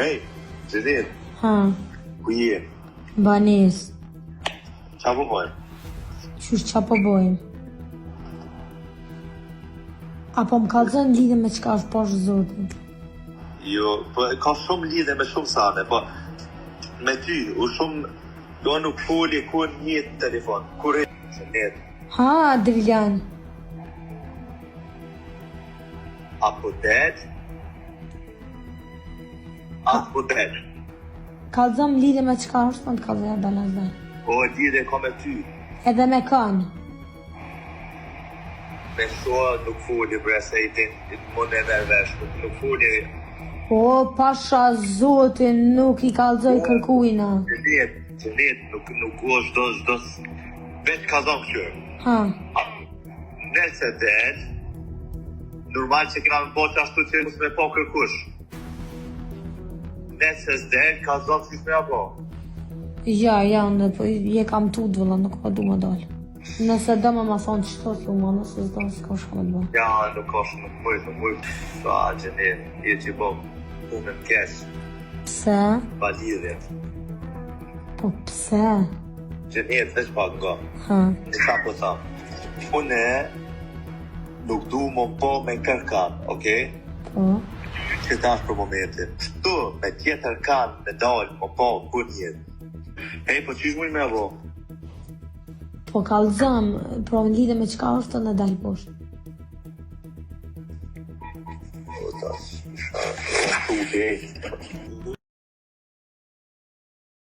Hey, Gjenit, Ha, ku je? banes. Qa po bojnë? Qysh qa po bojmë? Apo më kallzon lidhe me qka është poshtë zotin? Jo, po ka shumë lidhe me shumë sane, po me ty, u shumë do nuk foli kur një telefon, kur e Gjenit, Ha, Adrian. apo det? Apo det? Kallzon lidhe me qka është, në të kallzoj Balazar. Po lidhe ka me ty, Edhe me kanë. me shoa nuk foli bre se i të mund e merë vesh, nuk foli. O, pasha zotin, nuk i kallzoj kërkujna. Gjenit, nuk o shdo, veç ka zonë këshër. Ha, Nëse det, normal që kena me po që ashtu që mus me po kërkush. Nëse s'det, ka zonë si s'me apo. ja, në po je kam tut vëlla, nuk po du më dalë. Nëse do më thonë qëto thuma, nëse s'do s'ka shka më të bëj. Ja, nuk është, nuk mëjt. Sa, Gjenit, je që po punën kesh, Pse? pa lidhje. Po pse? Gjenit, veç pa nga. Ha, Nisa po tham. Une nuk du më po me kërkan, okej? po. Këta është për momentin. Shtu, me tjetër kanë me dalë më po kur jetë. Hej, po qysh mujnë me avo? Po kallzom, pro në lidhe me qka është të në dalë poshtë. O, tas, shtu,